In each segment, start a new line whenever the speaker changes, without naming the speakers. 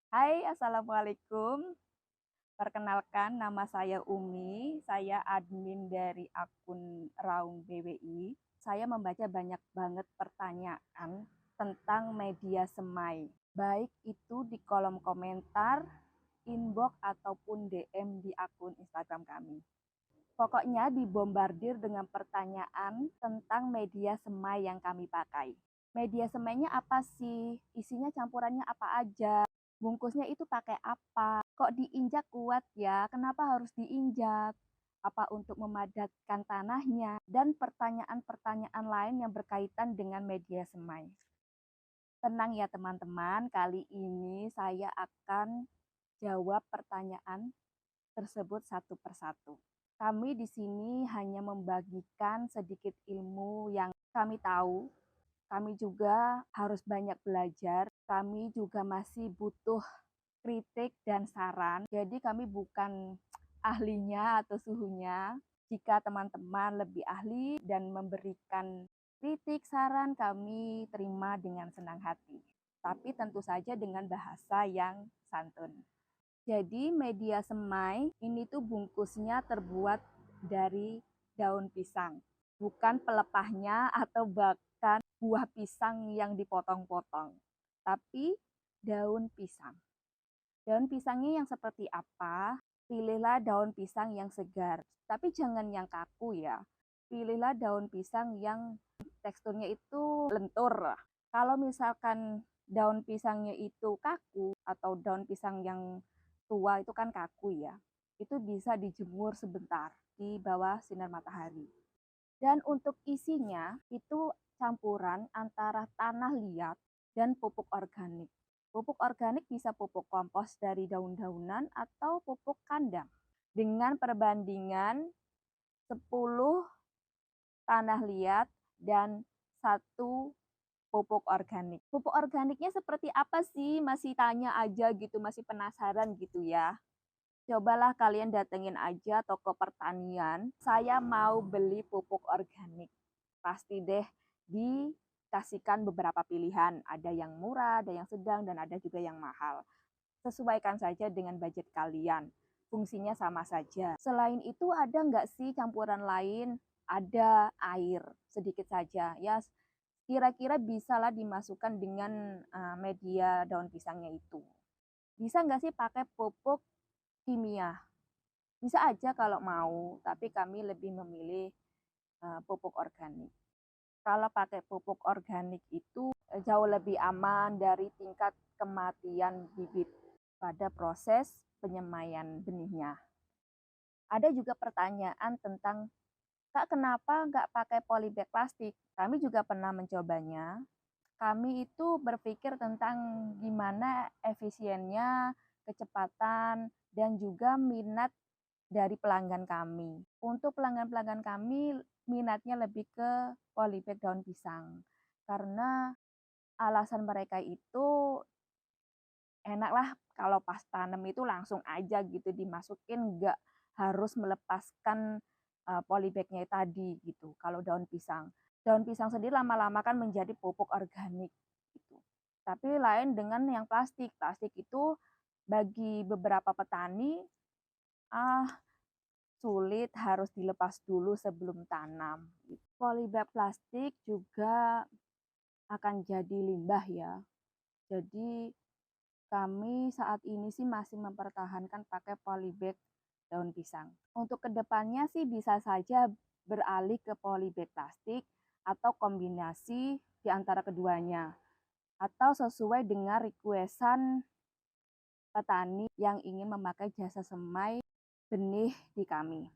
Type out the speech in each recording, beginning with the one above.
Hai, Assalamualaikum. Perkenalkan, nama saya Umi. Saya admin dari akun Raung BWI. Saya membaca banyak banget pertanyaan tentang media semai. Baik itu di kolom komentar, inbox, ataupun DM di akun Instagram kami. Pokoknya dibombardir dengan pertanyaan tentang media semai yang kami pakai. Media semainya apa sih? Isinya campurannya apa aja? Bungkusnya itu pakai apa? Kok diinjak kuat ya? Kenapa harus diinjak? Apa untuk memadatkan tanahnya? Dan pertanyaan-pertanyaan lain yang berkaitan dengan media semai. Tenang ya teman-teman, kali ini saya akan jawab pertanyaan tersebut satu persatu. Kami di sini hanya membagikan sedikit ilmu yang kami tahu. Kami juga harus banyak belajar. Kami juga masih butuh kritik dan saran. Jadi kami bukan ahlinya atau suhunya. Jika teman-teman lebih ahli dan memberikan kritik, saran, kami terima dengan senang hati. Tapi tentu saja dengan bahasa yang santun. Jadi media semai ini tuh bungkusnya terbuat dari daun pisang, bukan pelepahnya atau bahkan buah pisang yang dipotong-potong, tapi daun pisang. Daun pisangnya yang seperti apa? Pilihlah daun pisang yang segar, tapi jangan yang kaku ya. Pilihlah daun pisang yang teksturnya itu lentur. Kalau misalkan daun pisangnya itu kaku atau daun pisang yang tua itu kan kaku ya, itu bisa dijemur sebentar di bawah sinar matahari. Dan untuk isinya itu campuran antara tanah liat dan pupuk organik. Pupuk organik bisa pupuk kompos dari daun-daunan atau pupuk kandang. Dengan perbandingan 10 tanah liat dan 1 pupuk organik. Pupuk organiknya seperti apa sih? Masih tanya aja gitu, masih penasaran gitu ya. Cobalah kalian datengin aja toko pertanian. Saya mau beli pupuk organik. Pasti deh dikasihkan beberapa pilihan. Ada yang murah, ada yang sedang, dan ada juga yang mahal. Sesuaikan saja dengan budget kalian. Fungsinya sama saja. Selain itu ada nggak sih campuran lain? Ada air, sedikit saja. Ya, kira-kira bisalah dimasukkan dengan media daun pisangnya itu. Bisa nggak sih pakai pupuk kimia? Bisa aja kalau mau, tapi kami lebih memilih pupuk organik. Kalau pakai pupuk organik itu jauh lebih aman dari tingkat kematian bibit pada proses penyemaian benihnya. Ada juga pertanyaan tentang, Kak, kenapa nggak pakai polybag plastik? Kami juga pernah mencobanya. Kami itu berpikir tentang gimana efisiennya, kecepatan, dan juga minat dari pelanggan kami. Untuk pelanggan-pelanggan kami, minatnya lebih ke polybag daun pisang. Karena alasan mereka itu enak lah kalau pas tanam itu langsung aja gitu dimasukin, nggak harus melepaskan polybagnya tadi gitu. Kalau daun pisang sendiri lama-lama kan menjadi pupuk organik gitu. Tapi lain dengan yang plastik. Plastik itu bagi beberapa petani ah sulit, harus dilepas dulu sebelum tanam. Polybag plastik juga akan jadi limbah ya. Jadi kami saat ini sih masih mempertahankan pakai polybag daun pisang. Untuk kedepannya sih bisa saja beralih ke polybag plastik atau kombinasi di antara keduanya. Atau sesuai dengan requestan petani yang ingin memakai jasa semai benih di kami.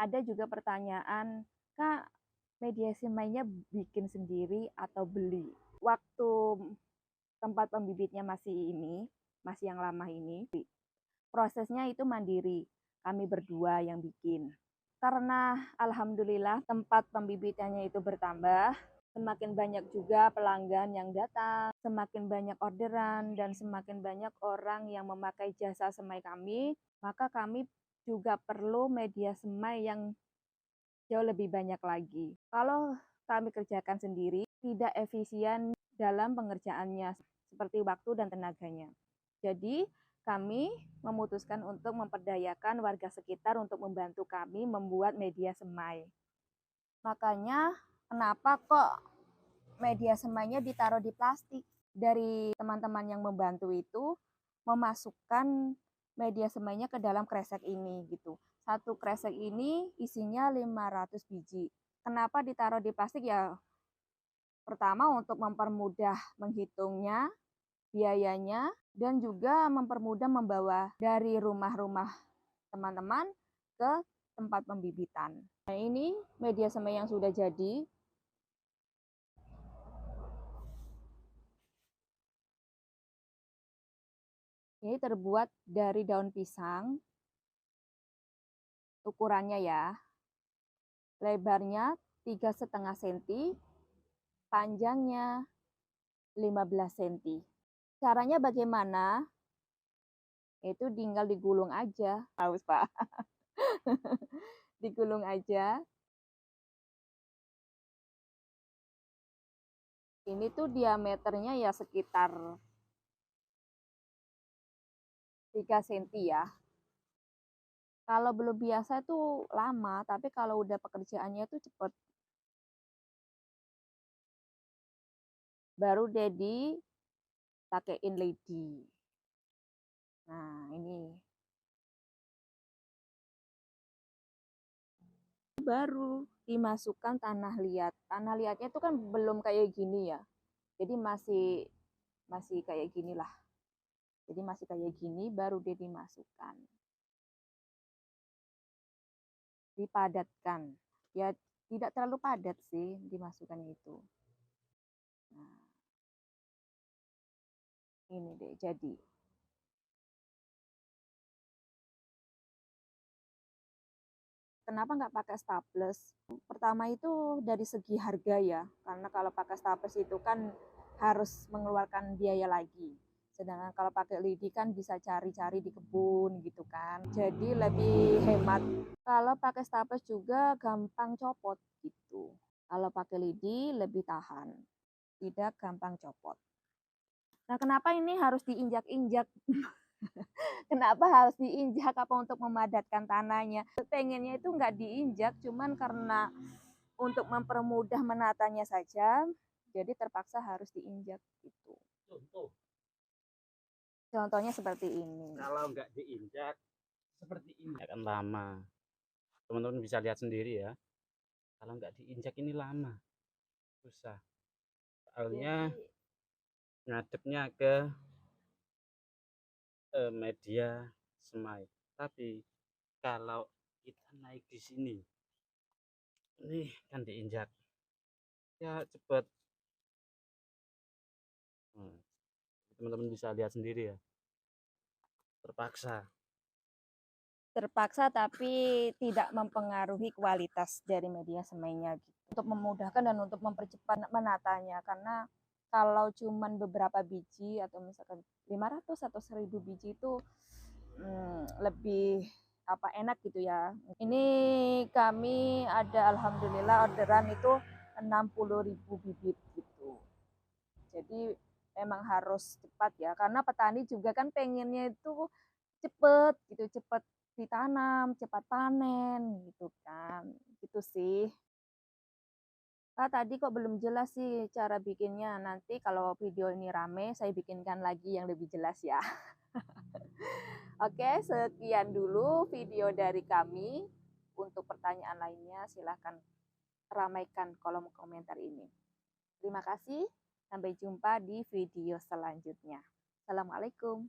Ada juga pertanyaan, Kak, media semainya bikin sendiri atau beli? Waktu tempat pembibitnya masih yang lama ini, prosesnya itu mandiri. Kami berdua yang bikin. Karena alhamdulillah tempat pembibitannya itu bertambah, semakin banyak juga pelanggan yang datang, semakin banyak orderan, dan semakin banyak orang yang memakai jasa semai kami, maka kami juga perlu media semai yang jauh lebih banyak lagi. Kalau kami kerjakan sendiri, tidak efisien dalam pengerjaannya, seperti waktu dan tenaganya. Jadi kami memutuskan untuk memperdayakan warga sekitar untuk membantu kami membuat media semai. Makanya kenapa kok media semainya ditaruh di plastik? Dari teman-teman yang membantu itu memasukkan media semainya ke dalam kresek ini gitu. Satu kresek ini isinya 500 biji. Kenapa ditaruh di plastik? Ya pertama untuk mempermudah menghitungnya, biayanya, dan juga mempermudah membawa dari rumah-rumah teman-teman ke tempat pembibitan. Nah, ini media semai yang sudah jadi. Ini terbuat dari daun pisang. Ukurannya ya. Lebarnya 3,5 cm, panjangnya 15 cm. Caranya bagaimana? Itu tinggal digulung aja. Haus, Pak. Digulung aja. Ini tuh diameternya ya sekitar 3 cm ya. Kalau belum biasa itu lama, tapi kalau udah pekerjaannya itu cepet. Baru Dedi pakein lidi. Nah, ini. Baru dimasukkan tanah liat. Tanah liatnya itu kan belum kayak gini ya. Jadi masih kayak gini lah. Jadi masih kayak gini baru dia dimasukkan. Dipadatkan. Ya tidak terlalu padat sih dimasukkan itu. Nah, ini deh jadi. Kenapa nggak pakai staples? Pertama itu dari segi harga ya, karena kalau pakai staples itu kan harus mengeluarkan biaya lagi. Sedangkan kalau pakai lidi kan bisa cari-cari di kebun gitu kan, jadi lebih hemat. Kalau pakai staples juga gampang copot gitu. Kalau pakai lidi lebih tahan, tidak gampang copot. Nah, kenapa ini harus diinjak-injak? Kenapa harus diinjak apa untuk memadatkan tanahnya? Pengennya itu nggak diinjak, cuman karena untuk mempermudah menatanya saja, jadi terpaksa harus diinjak gitu. Contohnya seperti ini.
Kalau nggak diinjak seperti ini akan lama. Teman-teman bisa lihat sendiri ya. Kalau nggak diinjak ini lama, susah. Soalnya ngadepnya ke media semai. Tapi kalau kita naik di sini, ini kan diinjak, ya cepet. Teman-teman bisa lihat sendiri ya. Terpaksa.
Terpaksa tapi tidak mempengaruhi kualitas dari media semainya gitu. Untuk memudahkan dan untuk mempercepat menatanya, karena kalau cuman beberapa biji atau misalkan 500 atau 1000 biji itu lebih enak gitu ya. Ini kami ada alhamdulillah orderan itu 60.000 bibit gitu. Jadi memang harus cepat ya, karena petani juga kan pengennya itu cepet gitu, cepet ditanam, cepat panen gitu kan. Gitu sih. Ah, tadi kok belum jelas sih cara bikinnya. Nanti kalau video ini rame, saya bikinkan lagi yang lebih jelas ya. Oke, sekian dulu video dari kami. Untuk pertanyaan lainnya, silahkan ramaikan kolom komentar ini. Terima kasih, sampai jumpa di video selanjutnya. Assalamualaikum.